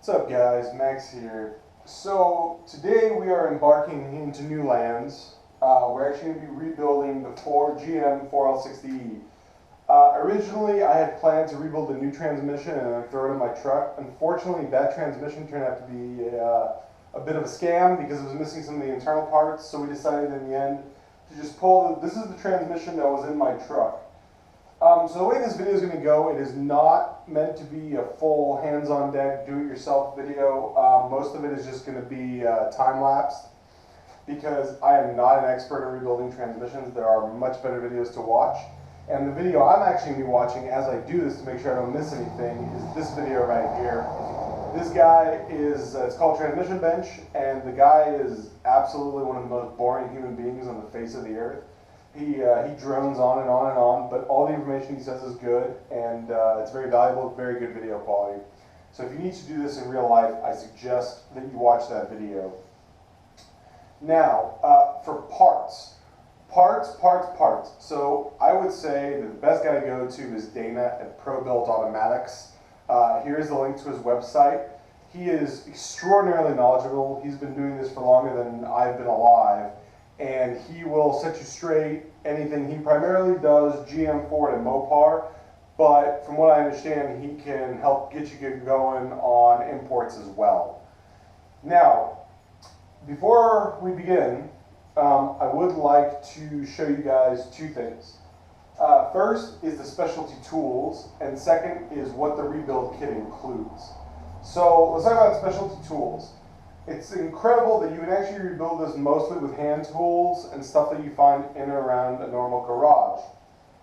What's up guys, Max here. So today we are embarking into new lands. We're actually going to be rebuilding the GM 4L60E. Originally I had planned to rebuild a new transmission and throw it in my truck. Unfortunately that transmission turned out to be a bit of a scam because it was missing some of the internal parts, so we decided in the end to just pull this is the transmission that was in my truck. So the way this video is going to go, it is not meant to be a full hands-on deck, do-it-yourself video. Most of it is just going to be time-lapsed because I am not an expert in rebuilding transmissions. There are much better videos to watch. And the video I'm actually going to be watching as I do this to make sure I don't miss anything is this video right here. This guy is, it's called Transmission Bench, and the guy is absolutely one of the most boring human beings on the face of the earth. He drones on and on and on, but all the information he says is good, and it's very valuable, very good video quality. So if you need to do this in real life, I suggest that you watch that video. Now, for parts. So I would say that the best guy to go to is Dana at ProBuilt Automatics. Here's the link to his website. He is extraordinarily knowledgeable. He's been doing this for longer than I've been alive. And he will set you straight anything. He primarily does GM, Ford, and Mopar, but from what I understand, he can help get going on imports as well. Now, before we begin, I would like to show you guys two things. First is the specialty tools, and second is what the rebuild kit includes. So let's talk about specialty tools. It's incredible that you can actually rebuild this mostly with hand tools and stuff that you find in and around a normal garage.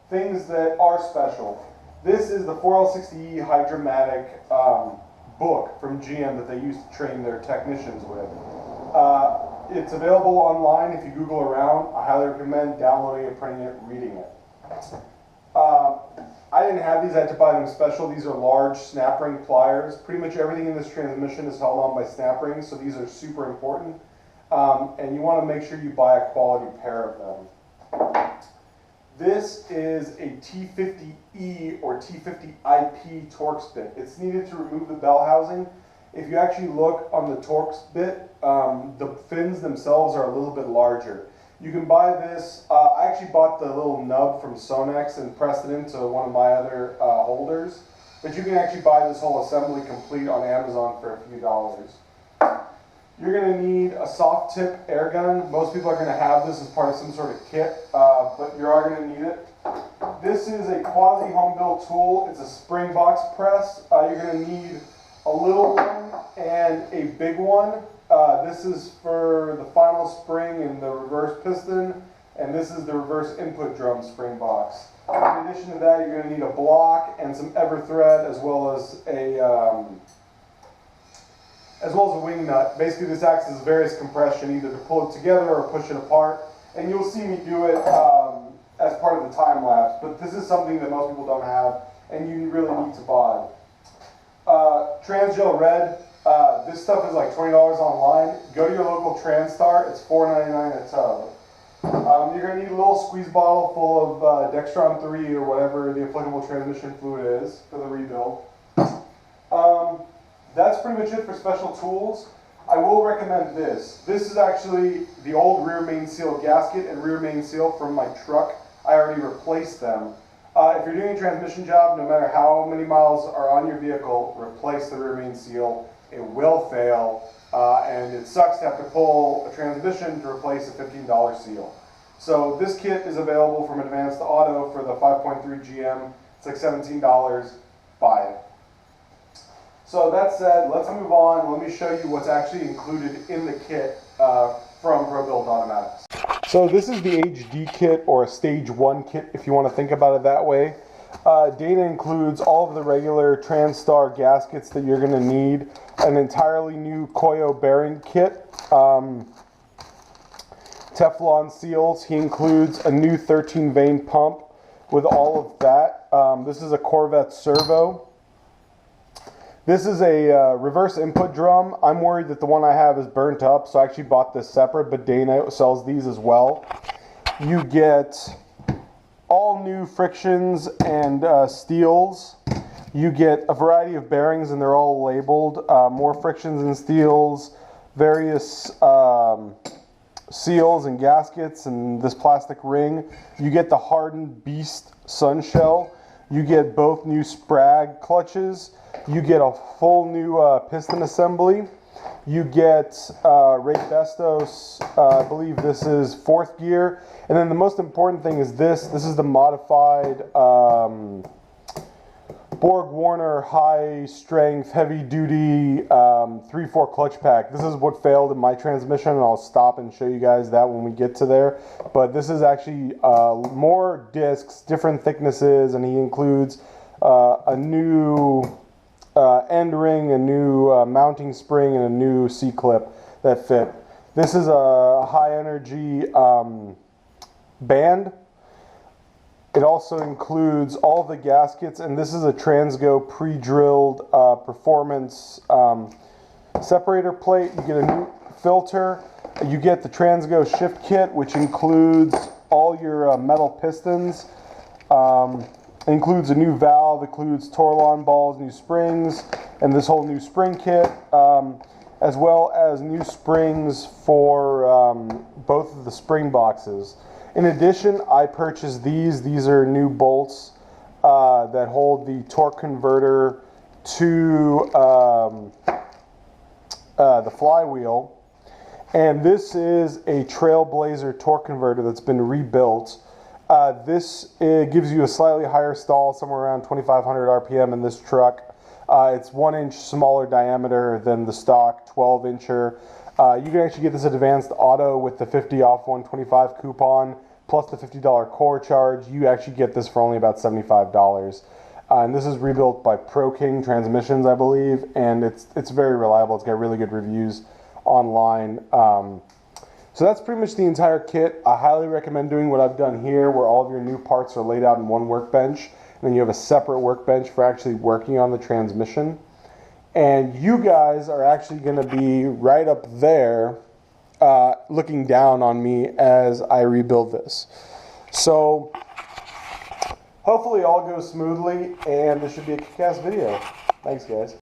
Things that are special. This is the 4L60E Hydromatic book from GM that they use to train their technicians with. It's available online if you Google around. I highly recommend downloading it, printing it, reading it. I didn't have these, I had to buy them special. These are large snap ring pliers. Pretty much everything in this transmission is held on by snap rings, so these are super important. And you want to make sure you buy a quality pair of them. This is a T50E or T50IP Torx bit. It's needed to remove the bell housing. If you actually look on the Torx bit, the fins themselves are a little bit larger. You can buy this, I actually bought the little nub from Sonex and pressed it into one of my other holders, but you can actually buy this whole assembly complete on Amazon for a few dollars. You're going to need a soft tip air gun. Most people are going to have this as part of some sort of kit, but you are going to need it. This is a quasi home built tool. It's a spring box press. You're going to need a little one and a big one. This is for the final spring and the reverse piston, and this is the reverse input drum spring box. In addition to that, you're going to need a block and some ever thread, as well as a wing nut. Basically, this acts as various compression, either to pull it together or push it apart. And you'll see me do it as part of the time lapse. But this is something that most people don't have, and you really need to buy. Transgel Red. This stuff is like $20 online. Go to your local Transtar. It's $4.99 a tub. You're going to need a little squeeze bottle full of Dextron 3 or whatever the applicable transmission fluid is for the rebuild. That's pretty much it for special tools. I will recommend this. This is actually the old rear main seal gasket and rear main seal from my truck. I already replaced them. If you're doing a transmission job, no matter how many miles are on your vehicle, replace the rear main seal. It will fail, and it sucks to have to pull a transmission to replace a $15 seal. So this kit is available from Advanced Auto for the 5.3 GM. It's like $17. Buy it. So that said, let's move on. Let me show you what's actually included in the kit from ProBuilt Automatics. So this is the HD kit, or a stage 1 kit if you want to think about it that way. Data includes all of the regular Transtar gaskets that you're going to need, an entirely new Koyo bearing kit, Teflon seals. He includes a new 13 vein pump with all of that. This is a Corvette servo. This is a reverse input drum. I'm worried that the one I have is burnt up, so I actually bought this separate, but Dana sells these as well. You get all new frictions and steels. You get a variety of bearings, and they're all labeled. More frictions and steels, various seals and gaskets, and this plastic ring. You get the hardened Beast sun shell. You get both new Sprag clutches. You get a full new piston assembly. You get Rake Bestos, I believe this is 4th gear. And then the most important thing is this is the modified Borg Warner high strength, heavy duty 3/4 clutch pack. This is what failed in my transmission, and I'll stop and show you guys that when we get to there. But this is actually more discs, different thicknesses, and he includes a new end ring, a new mounting spring, and a new C-clip that fit. This is a high energy band. It also includes all the gaskets, and this is a Transgo pre-drilled performance separator plate. You get a new filter. You get the Transgo shift kit, which includes all your metal pistons. Includes a new valve, includes Torlon balls, new springs, and this whole new spring kit, as well as new springs for both of the spring boxes. In addition, I purchased these. These are new bolts that hold the torque converter to the flywheel. And this is a Trailblazer torque converter that's been rebuilt. This gives you a slightly higher stall, somewhere around 2,500 RPM in this truck. It's 1 inch smaller diameter than the stock 12-incher. You can actually get this advanced auto with the 50 off 125 coupon, plus the $50 core charge. You actually get this for only about $75. And this is rebuilt by Pro King Transmissions, I believe, and it's very reliable. It's got really good reviews online. So that's pretty much the entire kit. I highly recommend doing what I've done here, where all of your new parts are laid out in one workbench, and then you have a separate workbench for actually working on the transmission. And you guys are actually going to be right up there looking down on me as I rebuild this. So hopefully all goes smoothly, and this should be a kick-ass video. Thanks, guys.